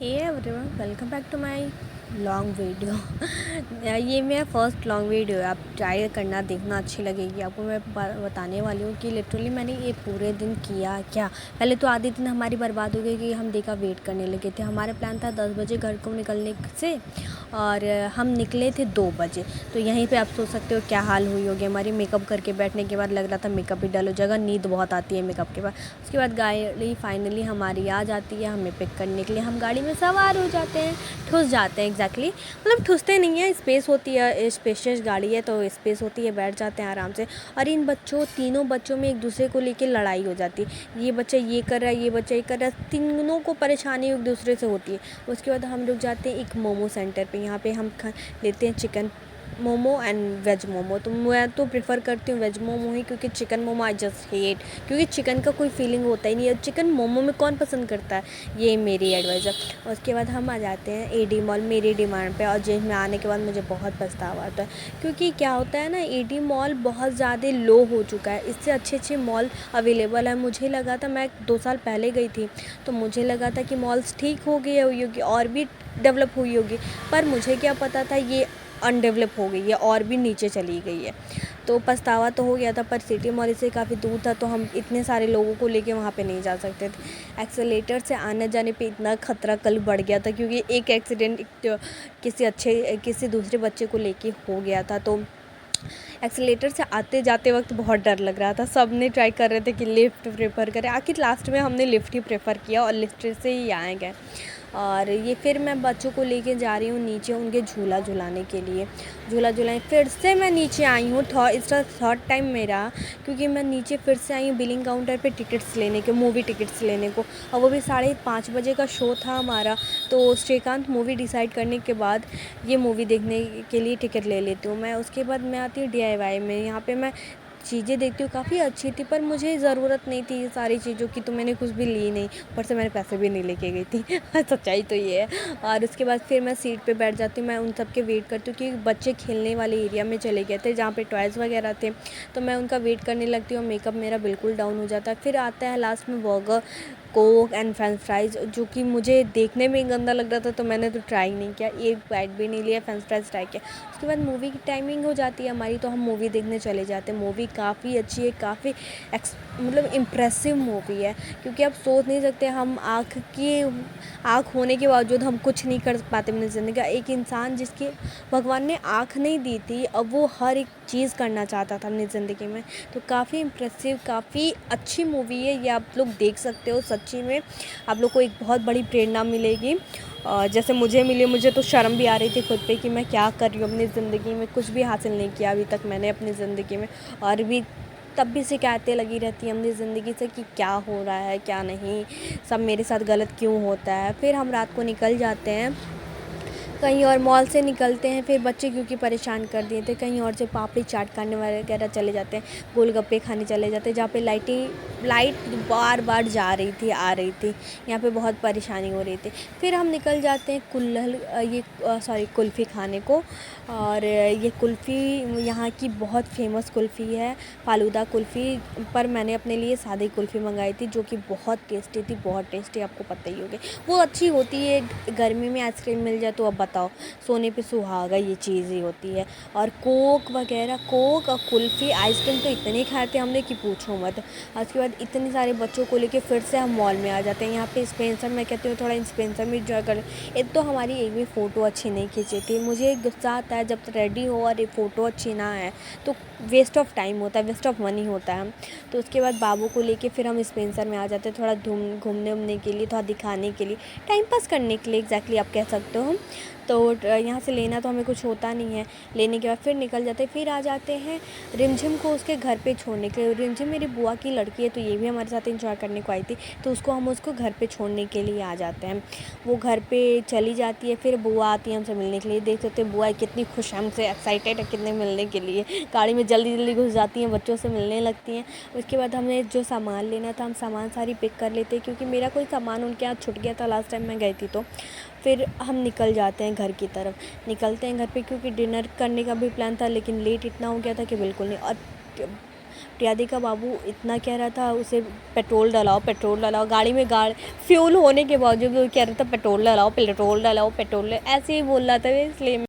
Hey everyone, welcome back to my long video. ये मेरा first long video है। आप ट्राई करना, देखना, अच्छी लगेगी आपको। मैं बताने वाली हूँ कि लिटरली मैंने ये पूरे दिन किया क्या। पहले तो आधे दिन हमारी बर्बाद हो गई कि हम देखा वेट करने लगे थे। हमारा प्लान था 10 बजे घर को निकलने से, और हम निकले थे 2 बजे। तो यहीं पे आप सोच सकते हो क्या हाल हुई होगी हमारी। मेकअप करके बैठने के बाद लग रहा था मेकअप भी डल हो जाएगा, नींद बहुत आती है मेकअप के बाद। उसके बाद गाड़ी फाइनली हमारी आ जाती है हमें पिक करने के लिए। हम गाड़ी में सवार हो जाते हैं, ठुस जाते हैं एग्जैक्टली, मतलब ठुसते नहीं है, स्पेस होती है, स्पेशियस गाड़ी है तो स्पेस होती है, बैठ जाते हैं आराम से। और इन तीनों बच्चों में एक दूसरे को लेके लड़ाई हो जाती है। ये बच्चा ये कर रहा है, ये बच्चा ये कर रहा है, तीनों को परेशानी एक दूसरे से होती है। उसके बाद हम रुक जाते हैं एक मोमो सेंटर पे। यहाँ पे हम लेते हैं chicken momo and veg momo. तो मैं तो प्रेफर करती हूँ वेज मोमो ही, क्योंकि chicken momo I just hate, क्योंकि चिकन का कोई फीलिंग होता ही नहीं है। चिकन मोमो में कौन पसंद करता है, ये मेरी एडवाइस है। उसके बाद हम आ जाते हैं एडी मॉल मेरी डिमांड पे, और जिसमें आने के बाद मुझे बहुत पछतावा आता है, क्योंकि क्या होता है ना, एडी मॉल बहुत ज़्यादा लो हो चुका है। इससे अच्छे अच्छे मॉल अवेलेबल है। मुझे लगा था, मैं 2 साल पहले गई थी तो मुझे लगा था कि मॉल्स ठीक हो गई होगी और भी डेवलप हुई होगी, पर मुझे क्या पता था ये अनडेवलप हो गई है और भी नीचे चली गई है। तो पछतावा तो हो गया था, पर सिटी मॉल से काफ़ी दूर था तो हम इतने सारे लोगों को लेके वहाँ पे नहीं जा सकते थे। एक्सेलेटर से आने जाने पे इतना ख़तरा कल बढ़ गया था, क्योंकि एक एक्सीडेंट किसी दूसरे बच्चे को लेके हो गया था। तो एक्सेलेटर से आते जाते वक्त बहुत डर लग रहा था। सब ने ट्राई कर रहे थे कि लिफ्ट प्रेफर करें, आखिर लास्ट में हमने लिफ्ट ही प्रेफर किया और लिफ्ट से ही आए गए। और ये फिर मैं बच्चों को लेके जा रही हूँ नीचे उनके झूला झुलाने के लिए। झूला झुलाए फिर से मैं नीचे आई हूँ, इसका थर्ड टाइम मेरा, क्योंकि मैं नीचे फिर से आई हूँ बिलिंग काउंटर पे टिकट्स लेने के, मूवी टिकट्स लेने को। और वो भी 5:30 बजे का शो था हमारा। तो श्रीकांत मूवी डिसाइड करने के बाद ये मूवी देखने के लिए टिकट ले लेती हूँ मैं। उसके बाद मैं आती हूँ DIY में। यहाँ पे मैं चीज़ें देखती हूँ, काफ़ी अच्छी थी, पर मुझे ज़रूरत नहीं थी ये सारी चीज़ों की, तो मैंने कुछ भी ली नहीं। ऊपर से मैंने पैसे भी नहीं लेके गई थी। सच्चाई तो ये है। और उसके बाद फिर मैं सीट पे बैठ जाती हूँ। मैं उन सब के वेट करती हूँ कि बच्चे खेलने वाले एरिया में चले गए थे जहाँ पे टॉयज़ वगैरह थे, तो मैं उनका वेट करने लगती हूँ। मेकअप मेरा बिल्कुल डाउन हो जाता है। फिर आता है लास्ट में burger, Coke and French fries, जो कि मुझे देखने में गंदा लग रहा था तो मैंने तो ट्राई नहीं किया, एक बाइट भी नहीं लिया, फ्रेंच फ्राइज़ ट्राई किया। उसके बाद मूवी की टाइमिंग हो जाती है हमारी, तो हम मूवी देखने चले जाते हैं। मूवी काफ़ी अच्छी है, काफ़ी मतलब इम्प्रेसिव मूवी है, क्योंकि आप सोच नहीं सकते, हम आँख होने के बावजूद हम कुछ नहीं कर पाते अपनी ज़िंदगी का। एक इंसान जिसकी भगवान ने आँख नहीं दी थी, अब वो हर एक चीज़ करना चाहता था अपनी ज़िंदगी में। तो काफ़ी इम्प्रेसिव, काफ़ी अच्छी मूवी है, ये आप लोग देख सकते हो। सच्ची में आप लोग को एक बहुत बड़ी प्रेरणा मिलेगी, जैसे मुझे मिली। मुझे तो शर्म भी आ रही थी खुद पे कि मैं क्या कर रही हूँ अपनी ज़िंदगी में। कुछ भी हासिल नहीं किया अभी तक मैंने अपनी ज़िंदगी में, और भी तब भी शिकायतें लगी रहती हैं अपनी ज़िंदगी से कि क्या हो रहा है क्या नहीं, सब मेरे साथ गलत क्यों होता है। फिर हम रात को निकल जाते हैं कहीं और, मॉल से निकलते हैं। फिर बच्चे क्योंकि परेशान कर दिए थे, कहीं और से पापड़ी चाट खाने वगैरह चले जाते हैं, गोलगप्पे खाने चले जाते हैं, जहाँ पे लाइट बार बार जा रही थी आ रही थी, यहाँ पे बहुत परेशानी हो रही थी। फिर हम निकल जाते हैं कुल्फ़ी खाने को। और ये कुल्फ़ी यहाँ की बहुत फेमस कुल्फ़ी है, फालूदा कुल्फ़ी। पर मैंने अपने लिए सादी कुल्फ़ी मंगाई थी, जो कि बहुत टेस्टी थी, बहुत टेस्टी, आपको पता ही होगी वो अच्छी होती है। गर्मी में आइसक्रीम मिल जाए तो अब बताओ, सोने पे सुहागा ये चीज़ ही होती है। और कोक वगैरह, कोक और कुल्फ़ी आइसक्रीम तो इतनी खाए थे हमने कि पूछो मत। उसके बाद इतने सारे बच्चों को लेके फिर से हम मॉल में आ जाते हैं। यहाँ पे स्पेंसर, मैं कहती हूँ थोड़ा स्पेंसर में इंजॉय कर। एक तो हमारी एक भी फ़ोटो अच्छी नहीं खींची थी। मुझे गुस्सा आता है जब रेडी हो और ये फ़ोटो अच्छी ना है तो वेस्ट ऑफ टाइम होता है, वेस्ट ऑफ मनी होता है। तो उसके बाद बाबू को लेके फिर हम स्पेंसर में आ जाते हैं, थोड़ा घूमने उमने के लिए, थोड़ा दिखाने के लिए, टाइम पास करने के लिए, एग्जैक्टली आप कह सकते हो। तो यहाँ से लेना तो हमें कुछ होता नहीं है। लेने के बाद फिर निकल जाते हैं, फिर आ जाते हैं रिमझिम को उसके घर पे छोड़ने के लिए। रिमझिम मेरी बुआ की लड़की है, तो ये भी हमारे साथ एंजॉय करने को आई थी, तो उसको घर पे छोड़ने के लिए आ जाते हैं। वो घर पे चली जाती है, फिर बुआ आती है हमसे मिलने के लिए। देख सकते हैं बुआ कितनी खुश है, हमसे एक्साइटेड है कितने मिलने के लिए। गाड़ी में जल्दी जल्दी घुस जाती हैं, बच्चों से मिलने लगती हैं। उसके बाद हमें जो सामान लेना था हम सामान सारी पिक कर लेते हैं, क्योंकि मेरा कोई सामान उनके यहाँ छूट गया था लास्ट टाइम मैं गई थी। तो फिर हम निकल जाते हैं घर की तरफ, निकलते हैं घर पे, क्योंकि डिनर करने का भी प्लान था, लेकिन लेट इतना हो गया था कि बिल्कुल नहीं। और प्रियादी का बाबू इतना कह रहा था उसे पेट्रोल डलाओ, गाड़ी में फ्यूल होने के बावजूद वो कह रहा था पेट्रोल डलाओ, ऐसे ही बोल रहा था, इसलिए